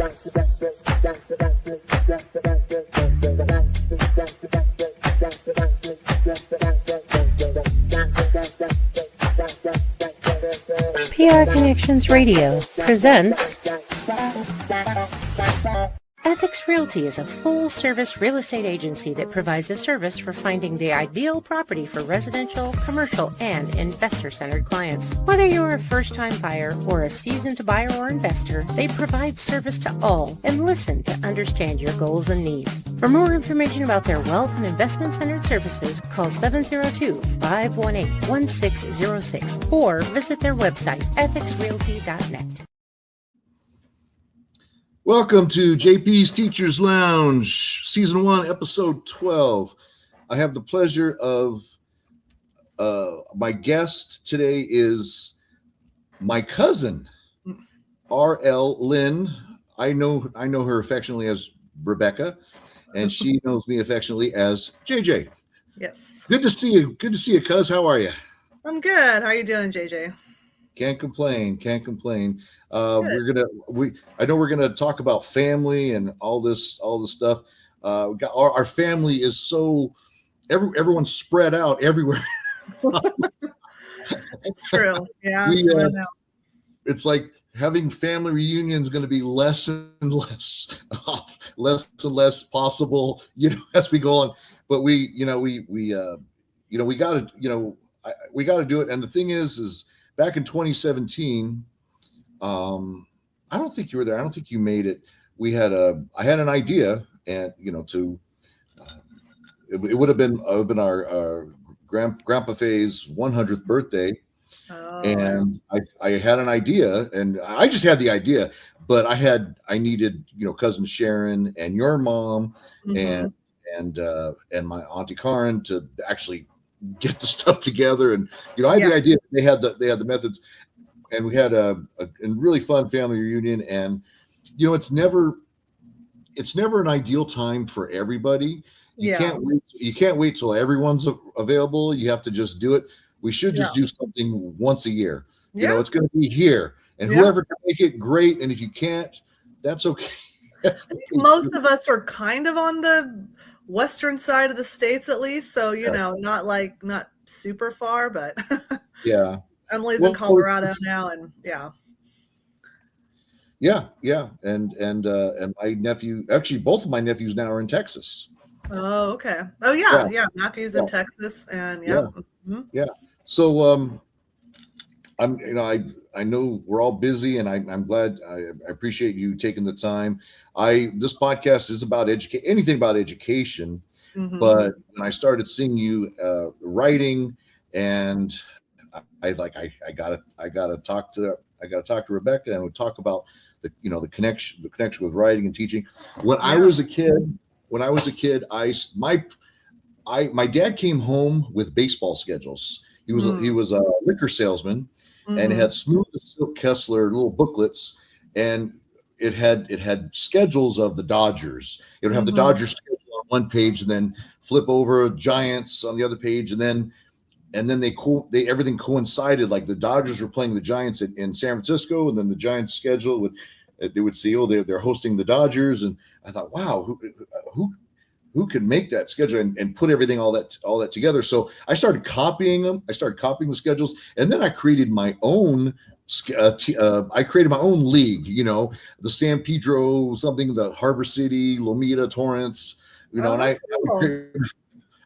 PR Connections Radio presents Ethics Realty is a full-service real estate agency that provides a service for finding the ideal property for residential, commercial, and investor-centered clients. Whether you're a first-time buyer or a seasoned buyer or investor, they provide service to all and listen to understand your goals and needs. For more information about their wealth and investment-centered services, call 702-518-1606 or visit their website, ethicsrealty.net. Welcome to JP's Teachers Lounge, Season 1, Episode 12. I have the pleasure of my guest today is my cousin, R.L. Lynn. I know her affectionately as Rebecca, and she knows me affectionately as JJ. Yes. Good to see you. Good to see you, cuz. How are you? I'm good. How are you doing, JJ? Can't complain. I know we're gonna talk about family and all this stuff. Our family is so everyone's spread out everywhere. It's true. Yeah. It's like having family reunions going to be less and less possible, as we go on. But we got to do it. And the thing is back in 2017. I don't think you were there. I don't think you made it. I had an idea, and it would have been our Grandpa Faye's 100th birthday, and I had an idea, and I just had the idea, but I needed cousin Sharon and your mom and my Auntie Karen to actually get the stuff together, and I had the idea. They had the methods. And we had a really fun family reunion, and it's never an ideal time for everybody. You can't wait till everyone's available. You have to just do it. We should just do something once a year. It's going to be here, and whoever can make it, great. And if you can't, that's okay. I think most of us are kind of on the western side of the states, at least. So not super far, but yeah. Emily's in Colorado now, and and my nephew, actually both of my nephews now are in Texas. Oh, okay. Oh yeah. Matthew's in Texas, and So I know we're all busy, and I'm glad. I appreciate you taking the time. This podcast is about anything about education, but when I started seeing you writing, and I gotta talk to Rebecca, and we'll talk about the connection with writing and teaching. When I was a kid, my dad came home with baseball schedules. He was a liquor salesman, and it had Smooth as Silk Kessler little booklets, and it had schedules of the Dodgers. It would have the Dodgers schedule on one page, and then flip over Giants on the other page, and then everything coincided. Like the Dodgers were playing the Giants in San Francisco, and then the Giants schedule they would see, they're hosting the Dodgers, and I thought, wow, who could make that schedule and put everything all that together? So I started copying them. I started copying the schedules, and then I created my own. I created my own league. The San Pedro something, the Harbor City, Lomita, Torrance. And I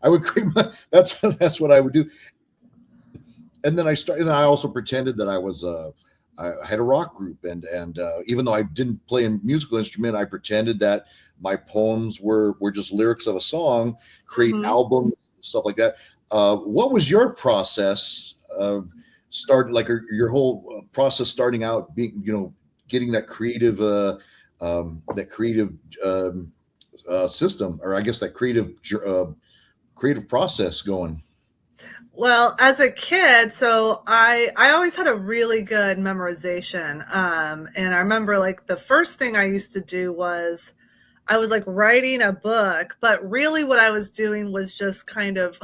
would create my. That's what I would do. And then I also pretended that I had a rock group, and even though I didn't play a musical instrument, I pretended that my poems were just lyrics of a song, create albums, stuff like that. What was your process of your whole process starting out, being, getting that creative system, or I guess that creative process going? Well, as a kid, so I always had a really good memorization. And I remember the first thing I used to do was I was writing a book, but really what I was doing was just kind of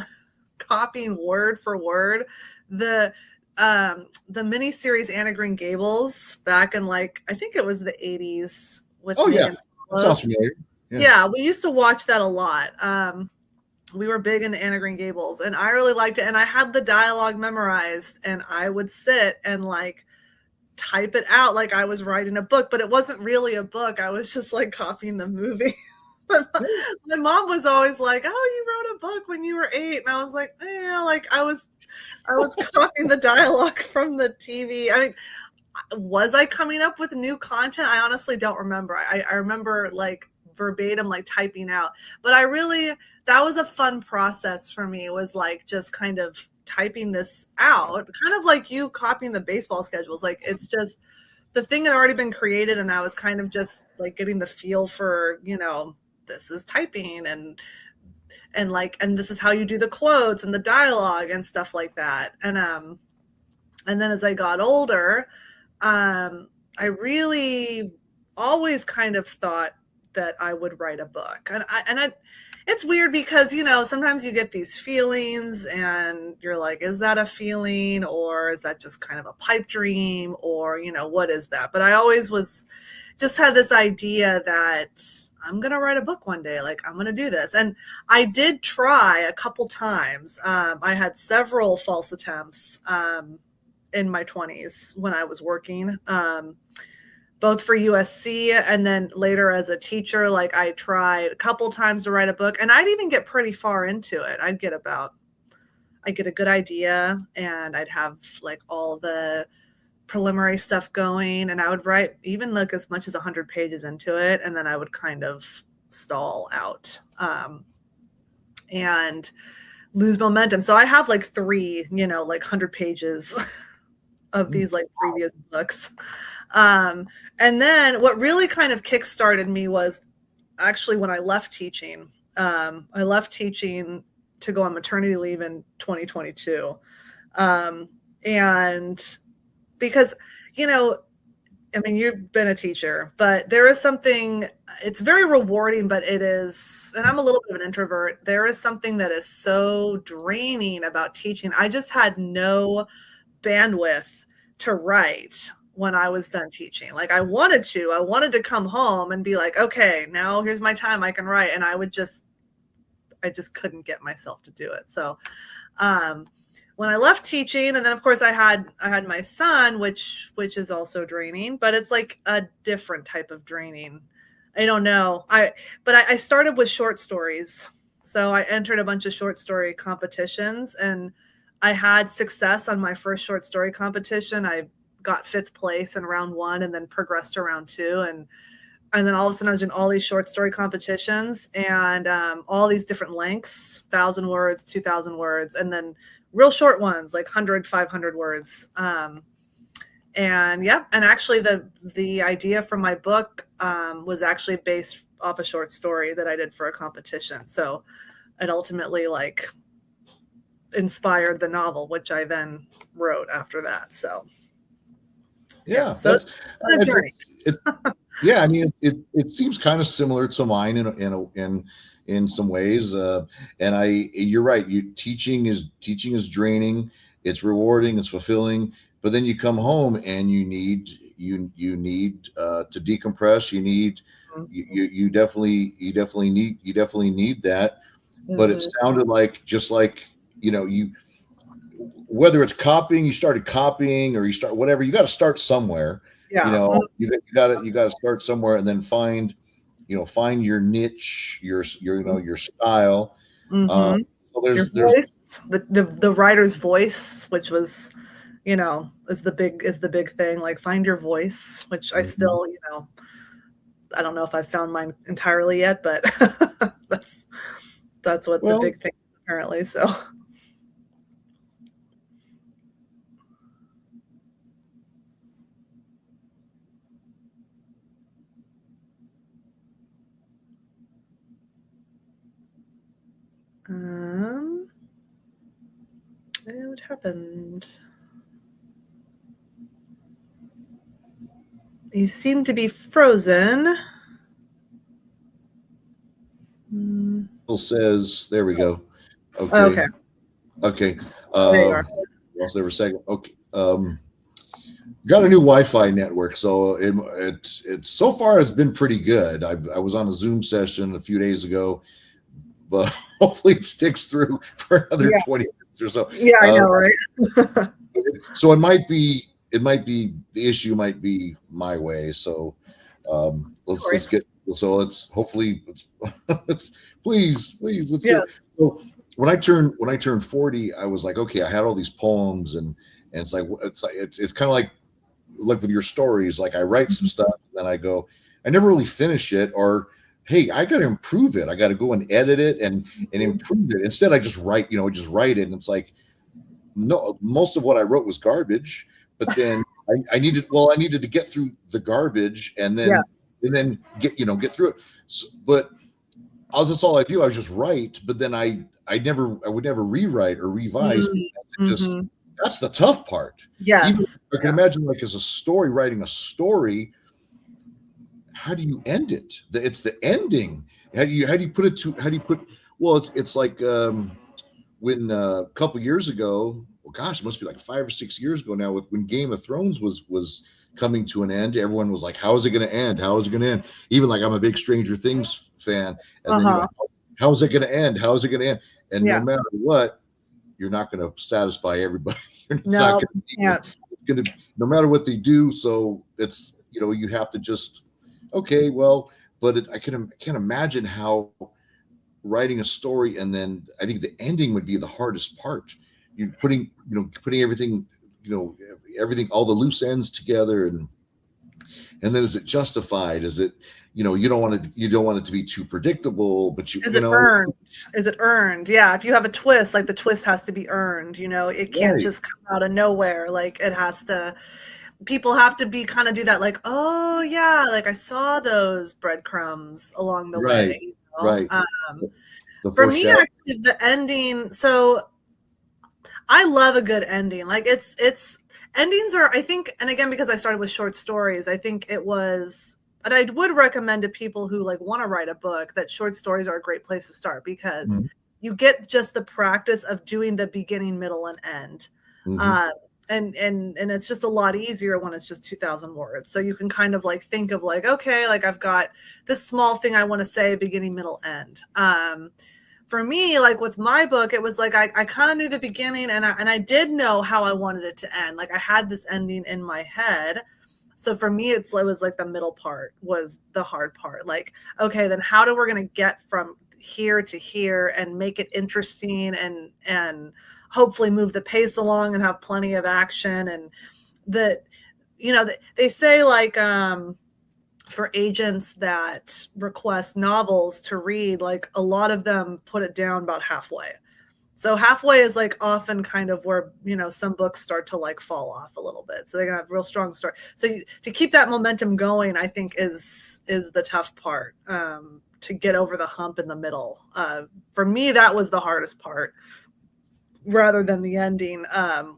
copying word for word the miniseries Anna Green Gables back in I think it was the 80s. with Oh yeah, Megan that sounds Follows. familiar. Yeah, we used to watch that a lot. We were big into Anne of Green Gables, and I really liked it. And I had the dialogue memorized, and I would sit and like type it out like I was writing a book, but it wasn't really a book. I was just like copying the movie. My mom was always like, "Oh, you wrote a book when you were 8," and I was like, "Yeah," like I was copying the dialogue from the TV. I mean, was I coming up with new content? I honestly don't remember. I remember like verbatim, like typing out, but that was a fun process for me, was like just kind of typing this out, kind of like you copying the baseball schedules. Like it's just, the thing had already been created, and I was kind of just like getting the feel for, this is typing, and this is how you do the quotes and the dialogue and stuff like that. And then as I got older, I really always kind of thought that I would write a book. It's weird because, sometimes you get these feelings and you're like, is that a feeling, or is that just kind of a pipe dream, or, what is that? But I always just had this idea that I'm going to write a book one day. Like, I'm going to do this. And I did try a couple times. I had several false attempts in my 20s when I was working, both for USC and then later as a teacher. Like, I tried a couple times to write a book, and I'd even get pretty far into it. I'd get a good idea, and I'd have like all the preliminary stuff going, and I would write even like as much as 100 pages into it, and then I would kind of stall out and lose momentum. So I have like 3, like 100 pages of these like previous books. And then what really kind of kickstarted me was actually when I left teaching. I left teaching to go on maternity leave in 2022. And because, I mean, you've been a teacher, but there is something, it's very rewarding, but it is, and I'm a little bit of an introvert. There is something that is so draining about teaching. I just had no bandwidth to write when I was done teaching. Like I wanted to come home and be like, okay, now here's my time, I can write. And I just couldn't get myself to do it. So, when I left teaching, and then of course I had my son, which is also draining, but it's like a different type of draining. I don't know. But I started with short stories. So I entered a bunch of short story competitions, and I had success on my first short story competition. I got 5th place in round 1 and then progressed to round 2. And then all of a sudden I was doing all these short story competitions, and all these different lengths, 1,000 words, 2,000 words, and then real short ones, like 100, 500 words. And actually the idea for my book was actually based off a short story that I did for a competition. So it ultimately like inspired the novel, which I then wrote after that. So yeah, so that's it's a journey. yeah. I mean, it seems kind of similar to mine in some ways. And you're right. Teaching is draining. It's rewarding. It's fulfilling. But then you come home and you need to decompress. You definitely need that. But it sounded like, just like, whether it's copying, you started copying, or you start whatever, you got to start somewhere. Yeah. You got to start somewhere, and then find your niche, your style. Mm-hmm. So Your voice, the writer's voice, which was, is the big thing. Like, find your voice, which I still, I don't know if I've found mine entirely yet, but that's what the big thing is apparently. So. What happened? You seem to be frozen. Says, there we go. Okay. There you are. Lost there for a second. Okay. got a new Wi-Fi network, so it's so far it's been pretty good. I was on a Zoom session a few days ago, but hopefully it sticks through for another Yeah. 20 minutes or so. Yeah, I know, right? So it might be the issue might be my way. So let's get so let's hopefully let's please let's do Yes. it. So when I turned 40, I was like, okay, I had all these poems and it's kind of like with your stories, like I write some stuff and then I go, I never really finish it, or hey, I got to improve it. I got to go and edit it and improve it. Instead, I just write it. And it's like, no, most of what I wrote was garbage, but then I needed to get through the garbage and then get through it. So, but that's all I do. I just write, but then I would never rewrite or revise. Mm-hmm. That's the tough part. Yes. Even I can imagine, like, as a story, writing a story, how do you end it? It's the ending. How do you put well, it's like when a couple years ago, well, gosh, it must be like 5 or 6 years ago now, when Game of Thrones was coming to an end, everyone was like, how is it going to end? How is it going to end? Even like, I'm a big Stranger Things fan. And then how is it going to end? How is it going to end? And no matter what, you're not going to satisfy everybody. No matter what they do. So it's, you have to just, okay, well, but I can't imagine how writing a story, and then I think the ending would be the hardest part. You're putting everything, everything, all the loose ends together, and then is it justified? Is it, you don't want it to be too predictable, but is it earned? Is it earned? Yeah. If you have a twist, like the twist has to be earned, it can't just come out of nowhere. Like it has to, people have to be kind of do that. Like, oh yeah, like I saw those breadcrumbs along the way. Right. For me, actually, the ending. So I love a good ending. Like it's endings are, I think, and again, because I started with short stories, I think it was, and I would recommend to people who like want to write a book that short stories are a great place to start, because you get just the practice of doing the beginning, middle, and end. And it's just a lot easier when it's just 2,000 words. So you can kind of like think of like, okay, like I've got this small thing I want to say, beginning, middle, end. For me, like with my book, it was like I kind of knew the beginning, and I did know how I wanted it to end. Like I had this ending in my head. So for me, it was like the middle part was the hard part. Like, okay, then how we're going to get from here to here and make it interesting and hopefully move the pace along and have plenty of action. And they say like, for agents that request novels to read, like a lot of them put it down about halfway. So halfway is like often kind of where, some books start to like fall off a little bit. So they're gonna have a real strong start. So to keep that momentum going, I think is the tough part, to get over the hump in the middle. For me, that was the hardest part, rather than the ending,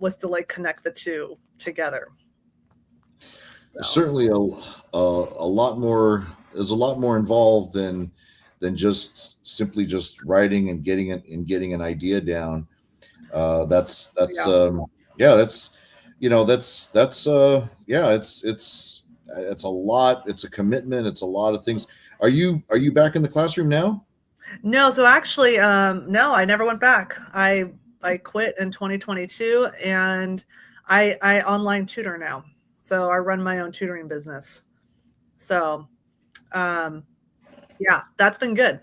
was to like connect the two together. So. Certainly a lot more. There's a lot more involved than just simply just writing and getting an idea down. It's a lot. It's a commitment. It's a lot of things. Are you back in the classroom now? No. So actually, no, I never went back. I quit in 2022, and I online tutor now. So I run my own tutoring business. So, that's been good.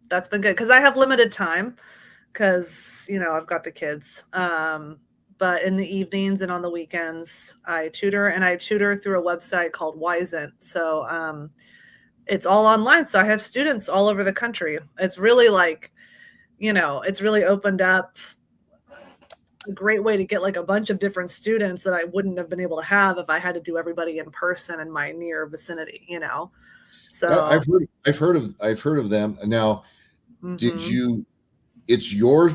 That's been good because I have limited time because, I've got the kids. But in the evenings and on the weekends, I tutor, and I tutor through a website called Wisent. So it's all online. So I have students all over the country. It's really like, it's really opened up a great way to get like a bunch of different students that I wouldn't have been able to have if I had to do everybody in person in my near vicinity, So I've heard of them. Now, did you? It's your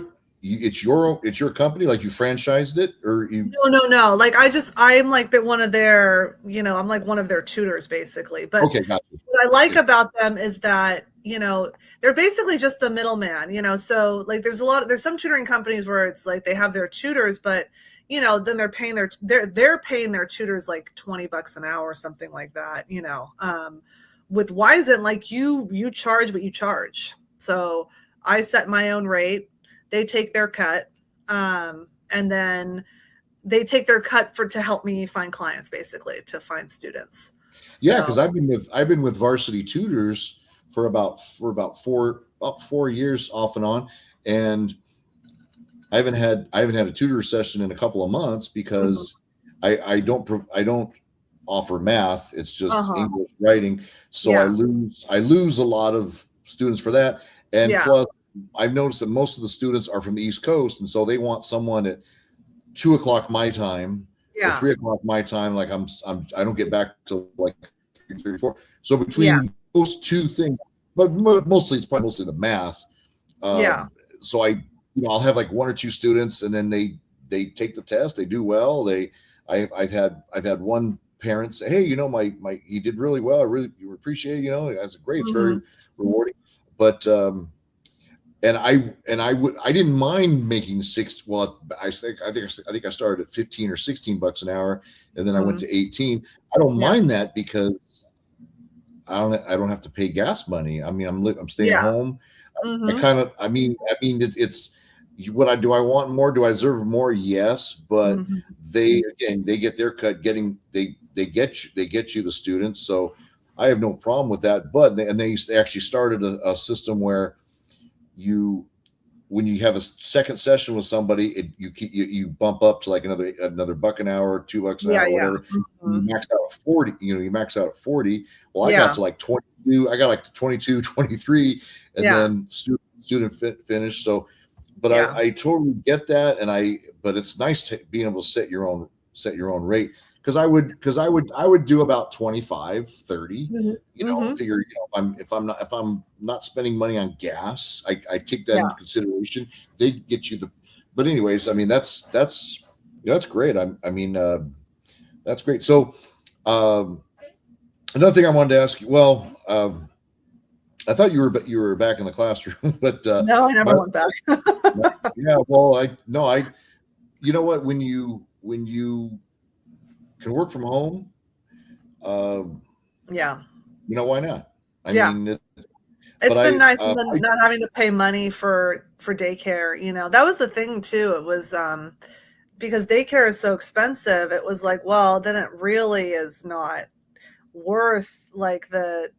company, like you franchised it, or you? No. Like I'm like one of their, I'm like one of their tutors basically. But okay, gotcha. What I like about them is that, they're basically just the middleman, so like there's some tutoring companies where it's like they have their tutors, but then they're paying they're paying their tutors like $20 an hour or something like that, with Wyzen, like you charge what you charge. So I set my own rate, they take their cut, and then they take their cut to help me find clients, basically, to find students. Yeah, because I've been with Varsity Tutors for about 4 years off and on, and I haven't had a tutor session in a couple of months because I don't offer math. It's just English writing, so I lose a lot of students for that. And plus, I've noticed that most of the students are from the East Coast, and so they want someone at 2 o'clock my time or 3 o'clock my time. Like I don't get back till like 3 or 4. So between those two things, but mostly the math. So I'll have like 1 or 2 students, and then they take the test, they do well. I've had one parent say, hey, my he did really well. I really appreciate it. That's great. It's very rewarding. But and I didn't mind making 6. Well, I think I started at 15 or 16 bucks an hour, and then I went to 18. I don't mind that because I don't have to pay gas money. I mean, I'm staying home. It's what I want more. Do I deserve more? Yes, but they get their cut. They get you the students. So I have no problem with that. But they actually started a system where when you have a second session with somebody, you bump up to like another buck an hour, $2 an hour, whatever. You max out at 40. You max out at 40. Well, I got to like 22. I got like 22, 23, and then student finished. So, but I totally get that, but it's nice being able to set your own rate. Because I would do about 25, 30, figure, if I'm not spending money on gas, I take that into consideration. They get you but anyways, I mean, that's great. That's great. So, another thing I wanted to ask you, I thought you were back in the classroom, but, no, I never went back. Yeah. Well, you know what, when you can work from home, why not? I mean, it's been nice not having to pay money for daycare. That was the thing too. It was because daycare is so expensive. It was like, well, then it really is not worth like the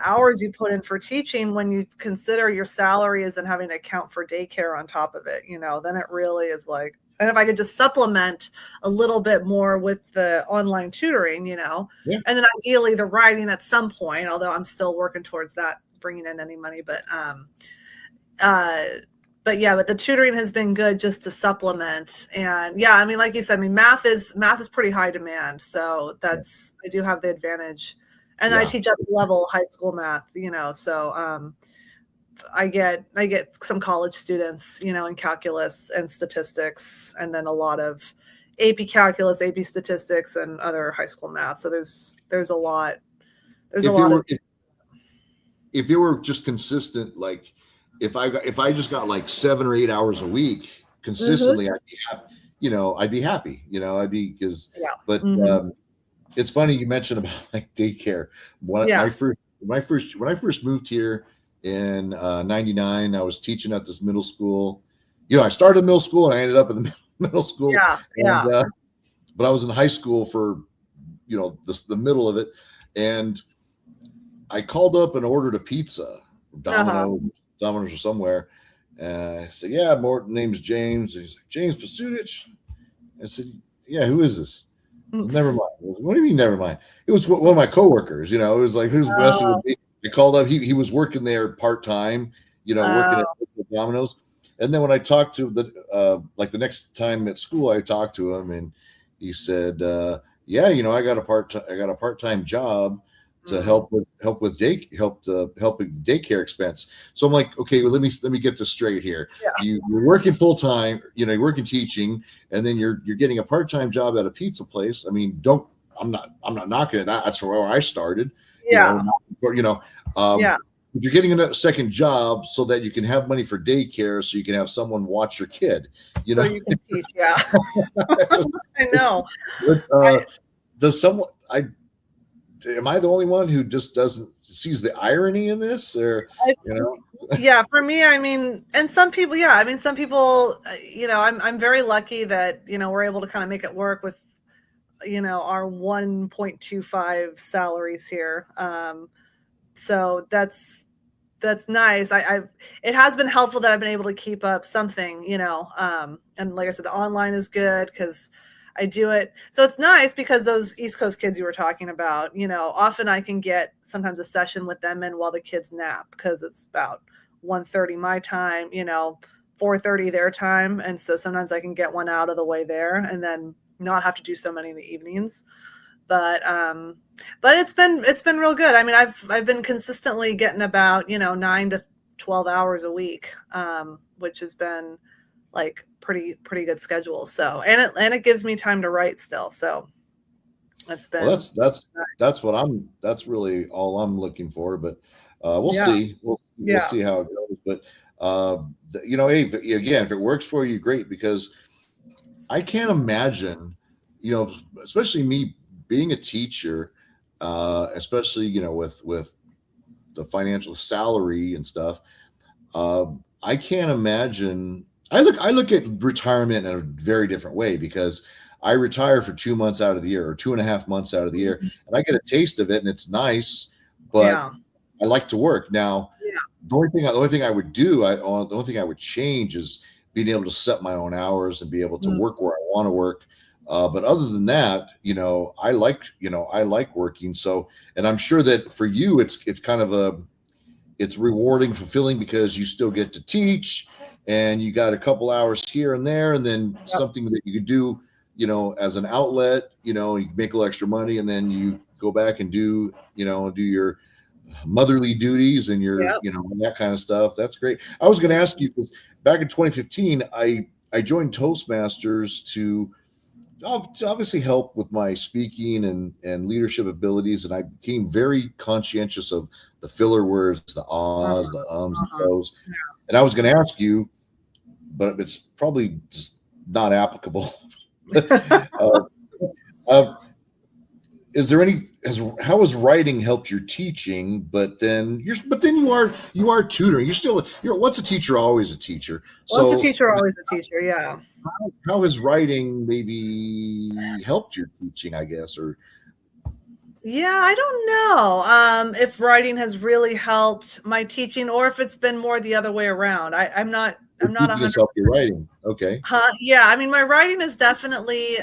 hours you put in for teaching when you consider your salary isn't having to account for daycare on top of it. Then it really is like. And if I could just supplement a little bit more with the online tutoring, and then ideally the writing at some point, although I'm still working towards that, bringing in any money, but the tutoring has been good just to supplement. And I mean, like you said, math is pretty high demand. So I do have the advantage, and I teach up level high school math, so, I get some college students, in calculus and statistics, and then a lot of AP calculus, AP statistics, and other high school math. So there's a lot. If it were just consistent, like if I just got like 7 or 8 hours a week consistently, I'd be happy. But it's funny you mentioned about like daycare. When I first moved here in 99, I was teaching at this middle school. I started middle school and I ended up in the middle school. But I was in high school for the middle of it, and I called up and ordered a pizza, Domino's or somewhere. And I said, "Yeah, my name's James." And he's like, "James Pesutich." I said, "Yeah, who is this?" Never mind. What do you mean, never mind? It was one of my coworkers. It was like, who's messing with me? I called up. He was working there part time. Working at Domino's. And then when I talked to the next time at school, I talked to him, and he said, I got a part time job to help with daycare expense. So I'm like, okay, well, let me get this straight here. You're working full time, you're working teaching, and then you're getting a part time job at a pizza place. I mean, I'm not knocking it. That's where I started. you're getting a second job so that you can have money for daycare, so you can have someone watch your kid. You So know, you can teach. Yeah, I know. but, does someone? Am I the only one who just doesn't sees the irony in this, or you know? Yeah, for me, I mean, and some people, yeah, I mean, some people, I'm very lucky that we're able to kind of make it work with our 1.25 salaries here. So that's nice. It has been helpful that I've been able to keep up something, and like I said, the online is good because I do it. So it's nice because those East Coast kids you were talking about, often I can get sometimes a session with them in while the kids nap because it's about 1:30 my time, 4:30 their time. And so sometimes I can get one out of the way there and then not have to do so many in the evenings. But it's been real good. I mean, I've been consistently getting about 9 to 12 hours a week, which has been like pretty good schedule. So and it gives me time to write still. So it's been that's that's really all I'm looking for. But we'll see. We'll see how it goes. But hey, again, if it works for you, great. Because I can't imagine, especially me being a teacher, especially with the financial salary and stuff. I can't imagine. I look at retirement in a very different way because I retire for 2 months out of the year or 2.5 months out of the year, and I get a taste of it, and it's nice. But I like to work now. The only thing I would do, the only thing I would change is being able to set my own hours and be able to work where I want to work. But other than that, I like working. So, and I'm sure that for you, it's kind of it's rewarding, fulfilling because you still get to teach and you got a couple hours here and there, and then something that you could do, as an outlet, you make a little extra money, and then you go back and do your motherly duties and your, that kind of stuff. That's great. I was going to ask you, because back in 2015, I joined Toastmasters to obviously help with my speaking and leadership abilities. And I became very conscientious of the filler words, the ahs, the ums, and so's. And I was going to ask you, but it's probably just not applicable. Is there how has writing helped your teaching? But then you are tutoring. Once a teacher, always a teacher. Once a teacher, always a teacher. Yeah. How has writing maybe helped your teaching, I guess, or? Yeah, I don't know if writing has really helped my teaching or if it's been more the other way around. I'm not 100%. Help your writing. Okay. Yeah. I mean, my writing has definitely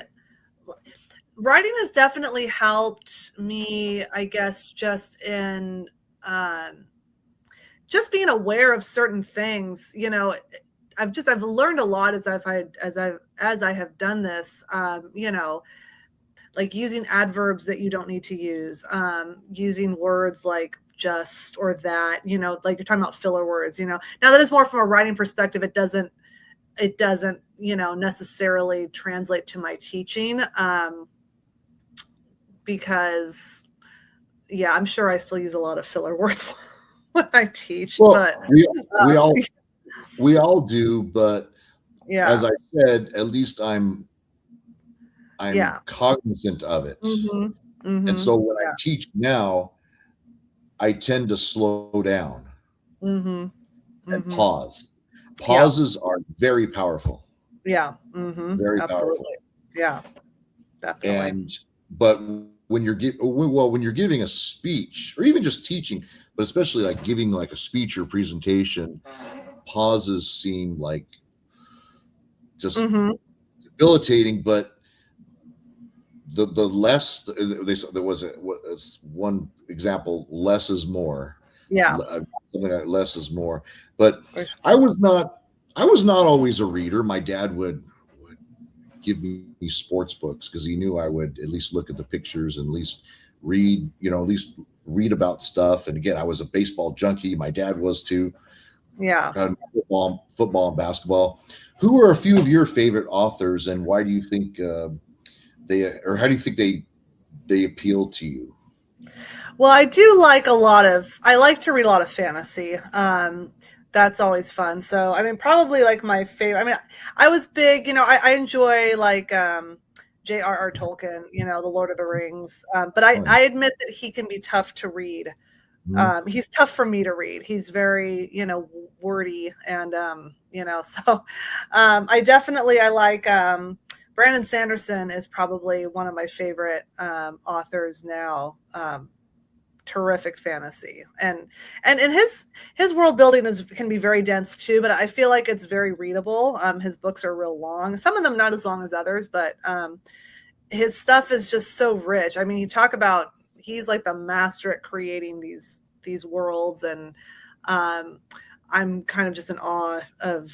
helped me, I guess, just in just being aware of certain things. I've learned a lot as I have done this. Like using adverbs that you don't need to use, using words like just or that, like you're talking about filler words, now that is more from a writing perspective. It doesn't, necessarily translate to my teaching. Because I'm sure I still use a lot of filler words when I teach, but we all do. But as I said, at least I'm cognizant of it. And so when I teach now, I tend to slow down and pause. Pauses are very powerful. Very absolutely. powerful. Yeah, definitely. But when you're giving a speech or even just teaching, but especially like giving like a speech or presentation, pauses seem like just debilitating. But the less there was one example, less is more. Something like less is more. But I was not always a reader. My dad would give me sports books because he knew I would at least look at the pictures and at least read about stuff. And again, I was a baseball junkie. My dad was too. Football and basketball. Who are a few of your favorite authors, and why do you think how do you think they appeal to you? Well, I like to read a lot of fantasy. That's always fun. So, I mean, probably like my favorite, I mean, I was big, I enjoy like, J.R.R. Tolkien, the Lord of the Rings. But Oh, yeah. I admit that he can be tough to read. Mhm. He's tough for me to read. He's very, wordy and, so, I like, Brandon Sanderson is probably one of my favorite, authors now. Terrific fantasy, and his world building can be very dense too, but I feel like it's very readable. His books are real long, some of them not as long as others, but his stuff is just so rich. I mean, he's like the master at creating these worlds, and I'm kind of just in awe of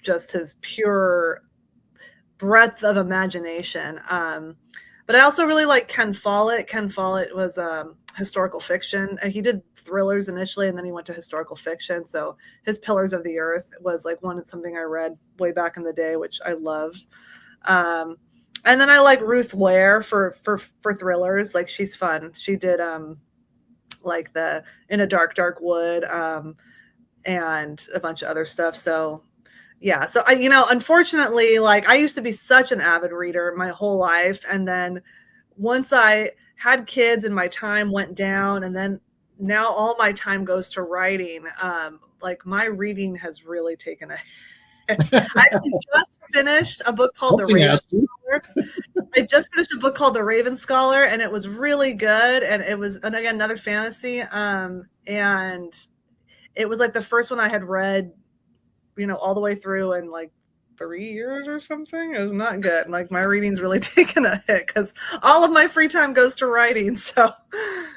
just his pure breadth of imagination. But I also really like Ken Follett. Ken Follett was historical fiction. He did thrillers initially, and then he went to historical fiction. So his Pillars of the Earth was like something I read way back in the day, which I loved. And then I like Ruth Ware for thrillers. Like, she's fun. She did like the In a Dark Dark Wood, and a bunch of other stuff. So yeah, so unfortunately, like, I used to be such an avid reader my whole life, and then once I had kids and my time went down, and then now all my time goes to writing. Like, my reading has really taken a I actually just finished a book called The Something Raven has to. Scholar. I just finished a book called The Raven Scholar, and it was really good, and it was, and again, another fantasy, and it was like the first one I had read, all the way through in like 3 years or something. It was not good. Like, my reading's really taken a hit because all of my free time goes to writing. So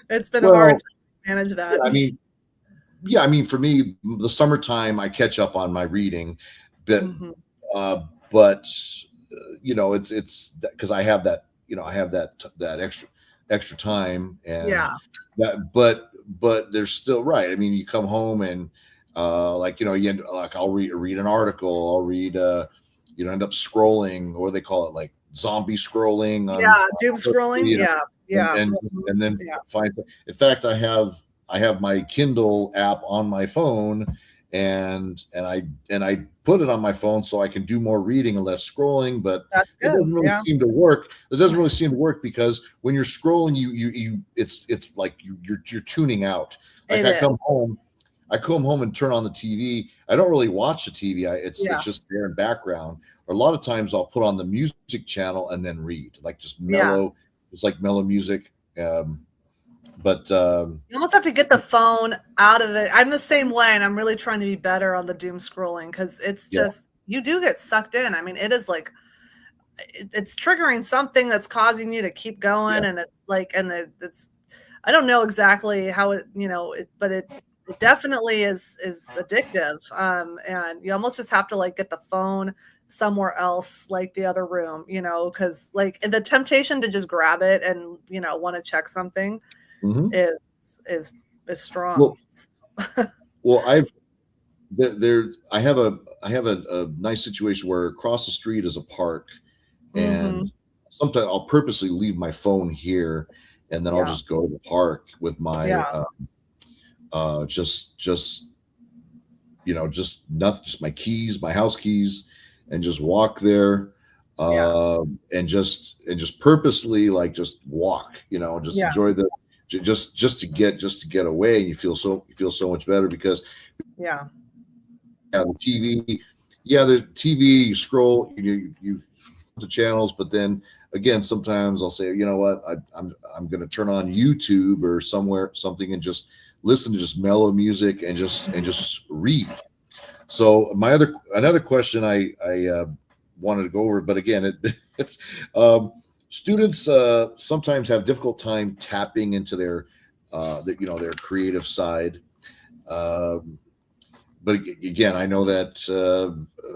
it's been hard Well, to manage that. I mean, for me, the summertime, I catch up on my reading, but, Mhm. but it's because I have that, that extra time, and Yeah. that, but they're still right. I mean, you come home and, like, I'll read an article, I'll read, end up scrolling, or they call it like zombie scrolling on, Yeah. Doom scrolling. you know, Yeah. and Yeah. and then Yeah. find. In fact, I have my Kindle app on my phone, and I put it on my phone so I can do more reading and less scrolling. But That's it good. doesn't really Yeah. seem to work. It doesn't really seem to work because when you're scrolling, it's like you're tuning out. Like, It is. I come home and turn on the TV. I don't really watch the TV. It's Yeah. just there in background. Or a lot of times I'll put on the music channel and then read, like, just Yeah. mellow, just like mellow music. But You almost have to get the phone out of it. I'm the same way, and I'm really trying to be better on the doom scrolling because it's yeah, just, you do get sucked in. I mean, it is like, it's triggering something that's causing you to keep yeah. going, and it's like, and it's, I don't know exactly how it, but it definitely is addictive. And you almost just have to like get the phone somewhere else, like the other room, because like the temptation to just grab it and want to check something Hmm. is is is strong. Well, well, I have a nice situation where across the street is a park, Hmm. and sometimes I'll purposely leave my phone here, and then I'll Yeah. just go to the park with my, Yeah. just just nothing, just my keys, my house keys, and just walk there, Yeah. and just purposely, like, just walk, just Yeah. enjoy the, just to get away, and you feel so much better because, Yeah. yeah, the TV, you scroll, you the channels, but then again, sometimes I'll say, you know what, I'm going to turn on YouTube or something, and just listen to just mellow music, and just read. So another question I wanted to go over, but again, it's students sometimes have difficult time tapping into their creative side. Um, but again, I know that,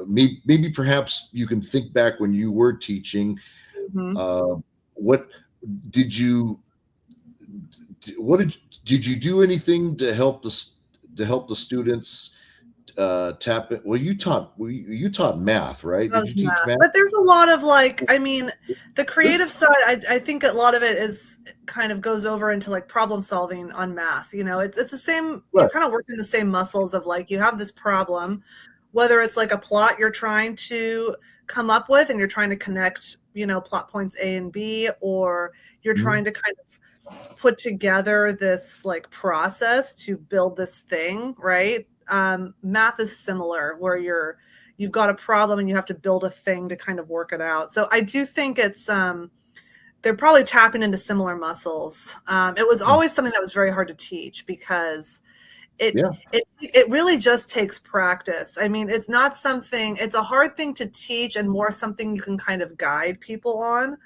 maybe perhaps you can think back when you were teaching. Hmm. Uh, what did you what did you do anything to help the students tap it. Well, you taught math, right? Did Loves you teach math. math? But there's a lot of like, I mean, the creative side, I think a lot of it is kind of goes over into like problem solving on math. You know, it's the same, you're Right. kind of working the same muscles of like, you have this problem, whether it's like a plot you're trying to come up with and you're trying to connect, you know, plot points A and B, or you're Mhm. trying to kind of put together this like process to build this thing, right? Math is similar where you've got a problem and you have to build a thing to kind of work it out. So I do think it's they're probably tapping into similar muscles. It was always something that was very hard to teach because it Yeah. it really just takes practice. I mean, it's not something, it's a hard thing to teach and more something you can kind of guide people on.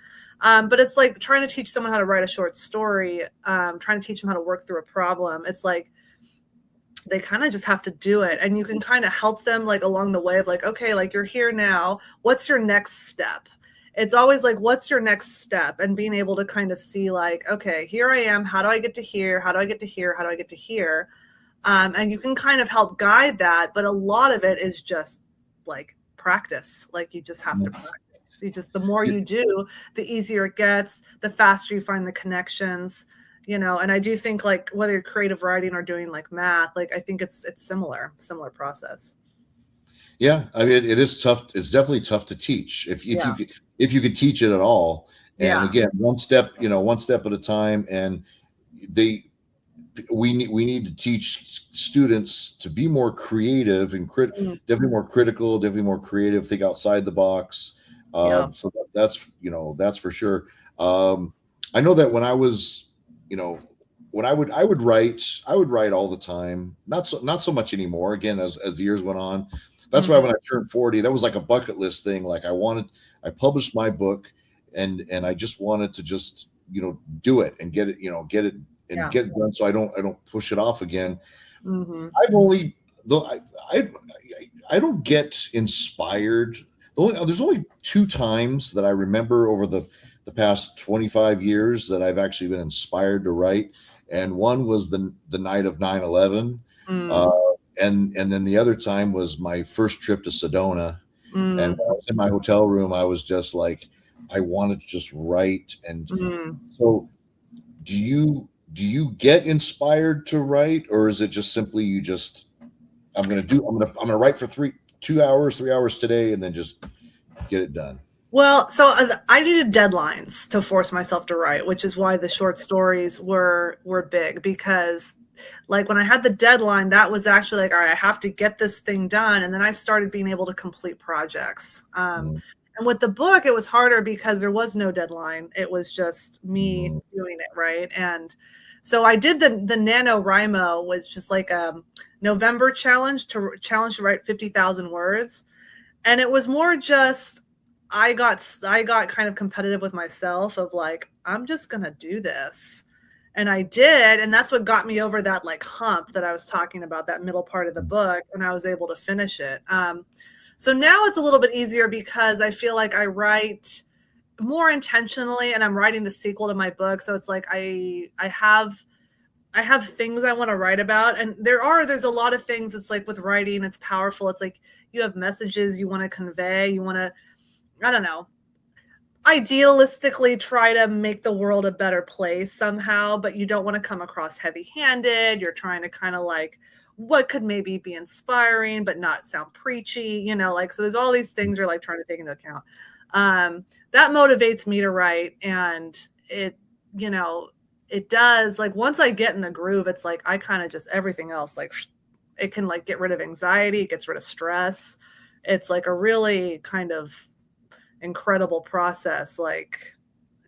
But it's like trying to teach someone how to write a short story, trying to teach them how to work through a problem. It's like they kind of just have to do it, and you can kind of help them like along the way of like, okay, like you're here now, what's your next step? It's always like, what's your next step? And being able to kind of see like, okay, here I am, how do I get to here, how do I get to here, how do I get to here? And you can kind of help guide that, but a lot of it is just like practice. Like you just have to practice. You just, the more you do, the easier it gets, the faster you find the connections, you know. And I do think like whether you're creative writing or doing like math, like I think it's similar process. Yeah. I mean, it is tough. It's definitely tough to teach Yeah. if you could teach it at all. And Yeah. again, one step at a time. And they we need to teach students to be more creative and Mm, definitely more critical, definitely more creative, think outside the box. yeah. So that's for sure. I know that when I was, when I would write all the time. Not so much anymore. Again, as the years went on, that's why Mhm. when I turned 40, that was like a bucket list thing. Like I published my book, and I just wanted to just do it and get it and Yeah. get it done, so I don't push it off again. Hmm. I've only though I I don't get inspired. There's only two times that I remember over the past 25 years that I've actually been inspired to write, and one was the night of 9/11, Mm, uh, and then the other time was my first trip to Sedona. And mm, when I was in my hotel room, I was just like, I wanted to just write. And mm. so, do you get inspired to write, or is it just simply you just I'm gonna write for 2 hours, 3 hours today, and then just get it done? Well, so I needed deadlines to force myself to write, which is why the short stories were big, because like when I had the deadline, that was actually like, all right, I have to get this thing done. And then I started being able to complete projects. Mm, And with the book, it was harder because there was no deadline. It was just me mm, doing it, right? And so I did the NaNoWriMo, was just like a November challenge to write 50,000 words. And it was more just I got kind of competitive with myself of like, I'm just gonna do this. And I did, and that's what got me over that like hump that I was talking about, that middle part of the book, and I was able to finish it. So now it's a little bit easier because I feel like I write more intentionally, and I'm writing the sequel to my book. So it's like I have things I want to write about, and there's a lot of things. It's like with writing, it's powerful. It's like you have messages you want to convey. You want to, I don't know, idealistically try to make the world a better place somehow, but you don't want to come across heavy-handed. You're trying to kind of like what could maybe be inspiring but not sound preachy, like, so there's all these things you're like trying to take into account. That motivates me to write, and you know, it does. Like once I get in the groove, it's like I kind of just everything else, like it can like get rid of anxiety, it gets rid of stress. It's like a really kind of incredible process. Like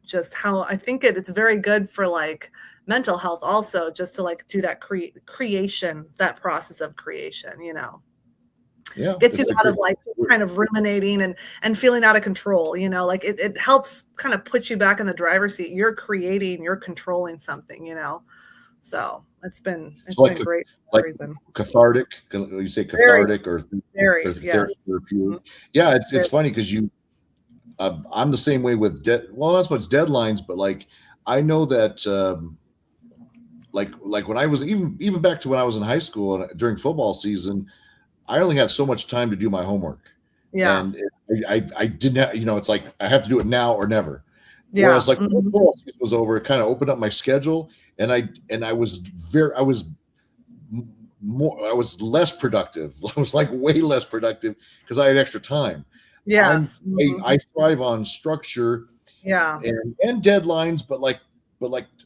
just how I think it's very good for like mental health also, just to like do that creation, that process of creation. yeah, Gets it's you the out great. of like kind of ruminating and feeling out of control, like it helps kind of put you back in the driver's seat. You're creating, you're controlling something. So it's been Like great for like that reason. cathartic. You say Very, cathartic or very, yes. therapeutic? Yeah, it's Very. funny because I'm the same way with well, not so much deadlines, but like I know that like when I was even back to when I was in high school and during football season, I only had so much time to do my homework, Yeah. and I didn't have, it's like I have to do it now or never. Yeah. Whereas like when Mhm. football season was over, it kind of opened up my schedule, and I was more, I was less productive. I was like way less productive because I had extra time. Yes. I Mhm. thrive on structure Yeah. and deadlines, but like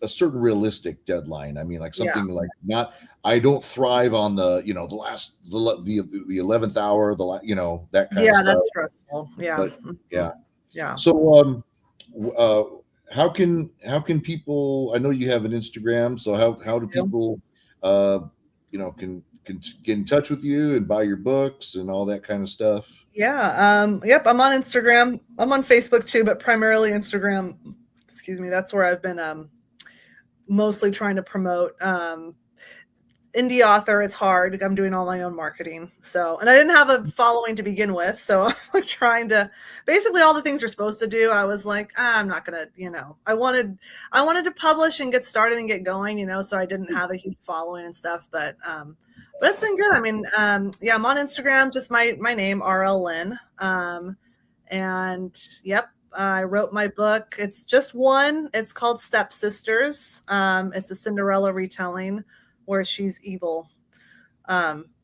a certain realistic deadline. I mean, like Yeah. something like not. I don't thrive on the last the 11th hour, that kind of Yeah, stuff. that's stressful. Yeah. But Mhm. yeah. Yeah. So uh, how can people? I know you have an Instagram. So how do people uh can get in touch with you and buy your books and all that kind of stuff? Yeah. Yep. I'm on Instagram. I'm on Facebook too, but primarily Instagram. Excuse me. That's where I've been mostly trying to promote. Indie author, it's hard. I'm doing all my own marketing. So, and I didn't have a following to begin with. So I'm like trying to basically all the things you're supposed to do. I was like, I'm not gonna, I wanted to publish and get started and get going, so I didn't have a huge following and stuff. But it's been good. I mean, yeah, I'm on Instagram, just my name, RL Lynn. And yep, I wrote my book. It's just one. It's called Stepsisters. It's a Cinderella retelling where she's evil.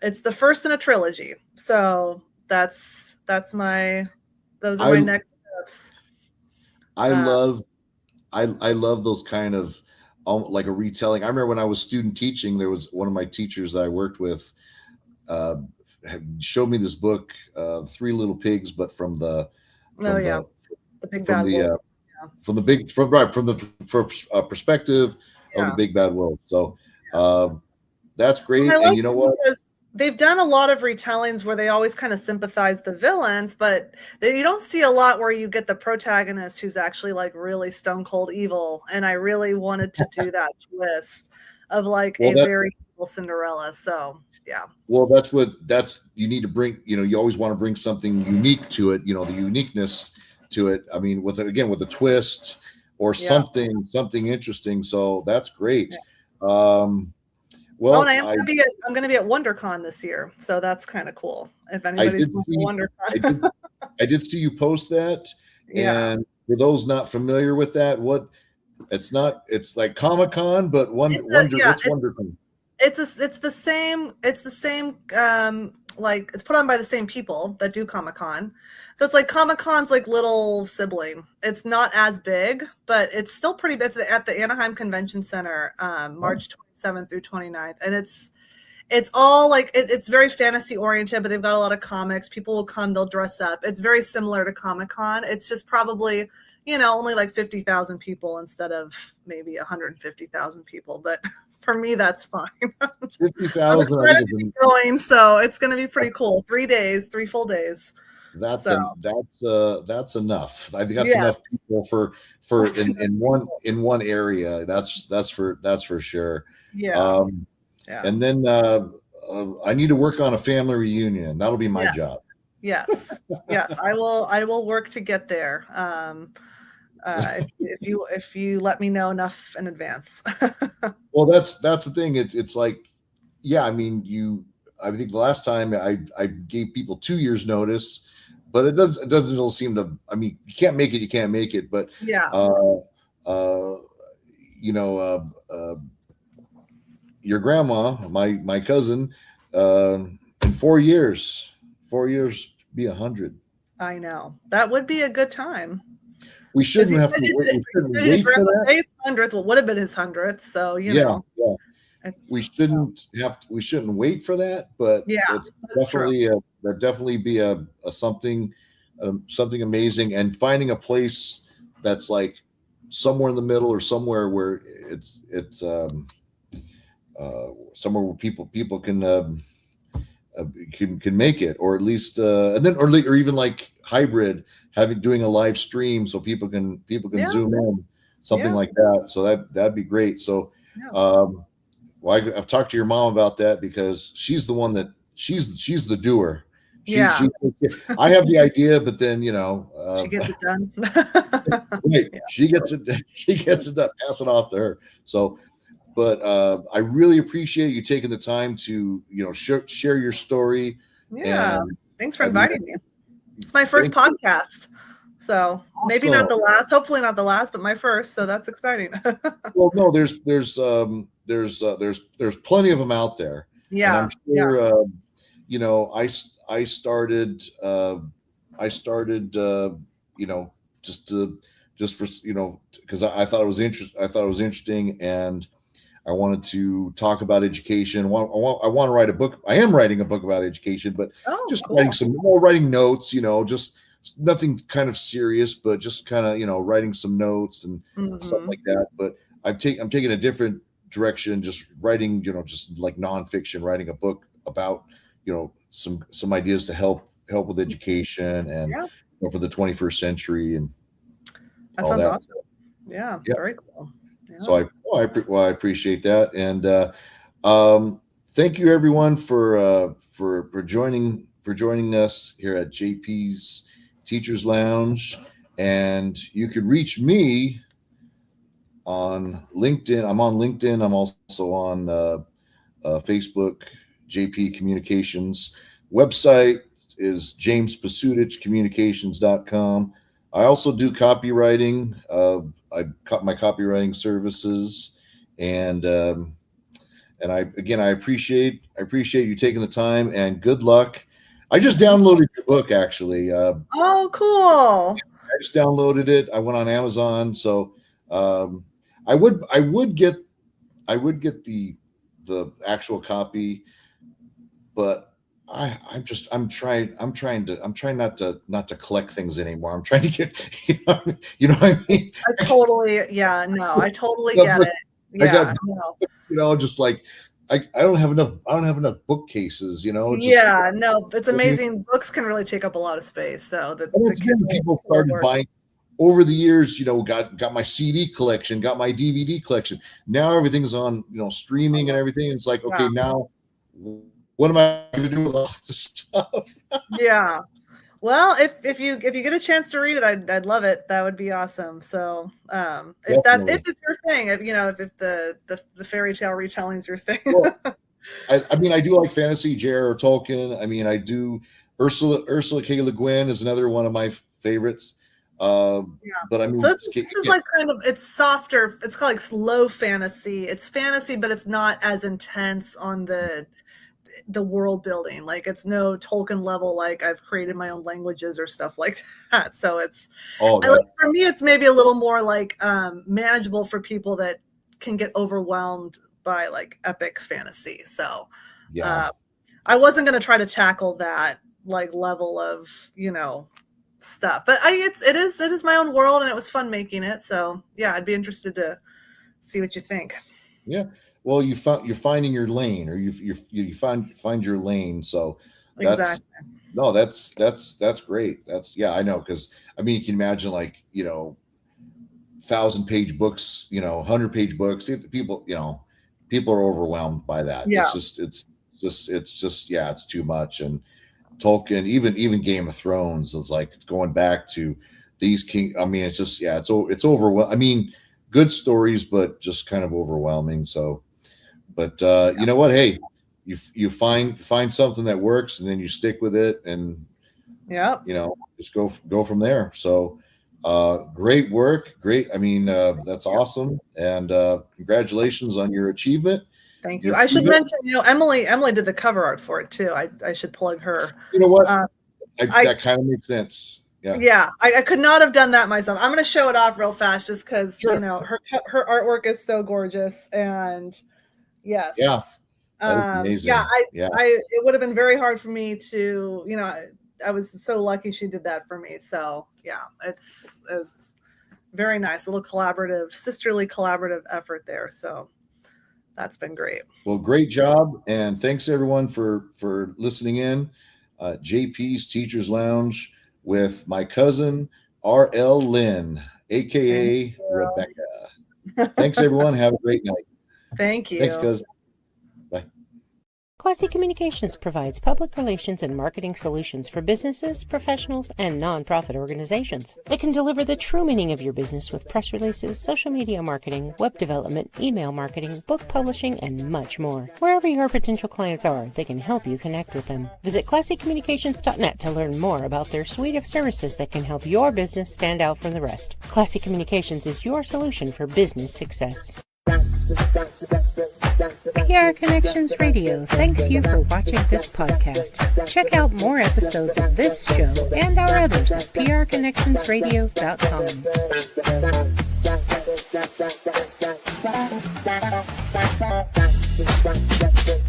It's the first in a trilogy. So those are my I next steps. I Uh, love I love those kind of like a retelling. I remember when I was student teaching, there was one of my teachers that I worked with uh, showed me this book, Three Little Pigs, but oh from yeah, the the big from bad the wolf. from the big from right from the perspective of the Yeah. big bad wolf. So that's Well, I great. And like you know them what? because they've done a lot of retellings where they always kind of sympathize the villains, but you don't see a lot where you get the protagonist who's actually like really stone cold evil. And I really wanted to do that twist of like Well, a very evil Cinderella. So yeah. that's you need to bring. You always want to bring something unique to it. The uniqueness to it. I mean, with a twist or Yeah. something interesting. So that's great. Yeah. Um, Oh, and well, I'm gonna be at WonderCon this year, so that's kind of cool. If I anybody's did going see to I WonderCon. did I did see you post that. Yeah. And for those not familiar with that, it's like Comic Con, but Yeah, what's WonderCon? it's the same like it's put on by the same people that do Comic-Con. So it's like Comic-Con's like little sibling. It's not as big, but it's still pretty big. It's at the Anaheim Convention Center, March 27th through 29th. And it's all like it's very fantasy oriented, but they've got a lot of comics. People will come, they'll dress up. It's very similar to Comic-Con. It's just probably, only like 50,000 people instead of maybe 150,000 people. But for me, that's fine. Fifty I'm thousand, I think excited to be is going, so it's going to be pretty cool. 3 days, 3 full days. that's So an that's enough. I think that's yes, enough people for that's enough people. in one area. That's for sure. Yeah, Um, yeah, and then I need to work on a family reunion. That'll be my yes, job. yes, yes. I will work to get there. If you let me know enough in advance. Well, that's the thing. It's like, yeah, I mean, I think the last time I gave people 2 years notice, but it doesn't seem to. I mean, you can't make it. But Yeah, uh, uh, you know, your grandma, my cousin, in 4 years, be 100. I know that would be a good time We because shouldn't have to wait. We shouldn't did wait for Grandpa that. Jay's 100th. What would have been his 100th. So Yeah, yeah. so, We shouldn't wait for that, but yeah, it's that's true. there'd definitely be a something amazing, and finding a place that's like somewhere in the middle or somewhere where it's somewhere where people can make it, or at least and then or even like hybrid, doing a live stream so people can Yeah, zoom in, something yeah, like that. So that'd be great. So yeah, um well, I've talked to your mom about that because she's the one that she's the doer. yeah. She I have the idea, but then She gets it done. right, Yeah, she gets it she gets it done, pass it off to her. So but I really appreciate you taking the time to share your story, Yeah. And Thanks for I mean, inviting me. It's my first podcast. So maybe not the last, hopefully not the last, but my first. So that's exciting. well, no, there's plenty of them out there. And Yeah. I'm sure, you know, I started, you know, just for, you know, because I thought it was interesting, and I wanted to talk about education. I want to write a book. I am writing a book about education, but just cool. writing notes, you know, just nothing kind of serious, but just kind of, you know, writing some notes and stuff like that. But I'm taking a different direction, just writing, you know, just like nonfiction, writing a book about, you know, some ideas to help with education and you know, for the 21st century and that all sounds that. awesome. Yeah, very cool. Yeah. So I appreciate that, and thank you everyone for joining us here at JP's Teachers Lounge. And you could reach me on LinkedIn. I'm on LinkedIn. I'm also on Facebook. JP Communications. Website is jamespesutichcommunications.com. I also do copywriting. I cut my copywriting services, and I appreciate you taking the time, and good luck. I just downloaded your book, actually. Oh, cool! I just downloaded it. I went on Amazon, so I would get the actual copy, but I'm trying not to collect things anymore. I'm trying to get, you know what I mean? I totally get it. Yeah, you know, just like I don't have enough bookcases, you know. Yeah, no, it's amazing. Books can really take up a lot of space. So the people started buying over the years, you know, got my CD collection, got my DVD collection. Now everything's on, you know, streaming and everything. It's like, okay, now what am I going to do with all this stuff? Yeah. Well, if you get a chance to read it, I'd love it. That would be awesome. So, if it's your thing, if the fairy tale retelling is your thing. Well, I mean, I do like fantasy, J.R.R. Tolkien. I mean, I do Ursula K. Le Guin is another one of my favorites. But I mean, so this is like kind of, it's softer. It's called like low fantasy. It's fantasy, but it's not as intense on the world building. Like it's no Tolkien level, like I've created my own languages or stuff like that. So it's for me, it's maybe a little more like manageable for people that can get overwhelmed by like epic fantasy. So I wasn't going to try to tackle that like level of, you know, stuff, but it is my own world, and it was fun making it. So yeah, I'd be interested to see what you think. Yeah. Well, you're finding your lane, or you find your lane. So that's great. I know. Cause I mean, you can imagine like, you know, 1,000-page books, you know, 100-page books. People are overwhelmed by that. Yeah. It's just too much. And Tolkien, even Game of Thrones is like, it's going back to these king. I mean, it's just, it's overwhelming. I mean, good stories, but just kind of overwhelming. So, but you know what? Hey, you find something that works, and then you stick with it, and you know, just go from there. So, great work. Great. I mean, that's awesome. And congratulations on your achievement. Thank you. I should mention, you know, Emily did the cover art for it too. I should plug her. You know what? That kind of makes sense. Yeah. I could not have done that myself. I'm going to show it off real fast just because, you know, her artwork is so gorgeous. And yes. Yeah. Amazing. It would have been very hard for me to, you know, I was so lucky she did that for me. So yeah, it's very nice. A little sisterly collaborative effort there. So that's been great. Well, great job. And thanks everyone for listening in. JP's Teachers Lounge with my cousin, R.L. Lynn, AKA Rebecca. Thanks everyone. Have a great night. Thank you. Thanks, cousin. Bye. Classy Communications provides public relations and marketing solutions for businesses, professionals, and nonprofit organizations. They can deliver the true meaning of your business with press releases, social media marketing, web development, email marketing, book publishing, and much more. Wherever your potential clients are, they can help you connect with them. Visit classycommunications.net to learn more about their suite of services that can help your business stand out from the rest. Classy Communications is your solution for business success. PR Connections Radio thanks you for watching this podcast. Check out more episodes of this show and our others at prconnectionsradio.com.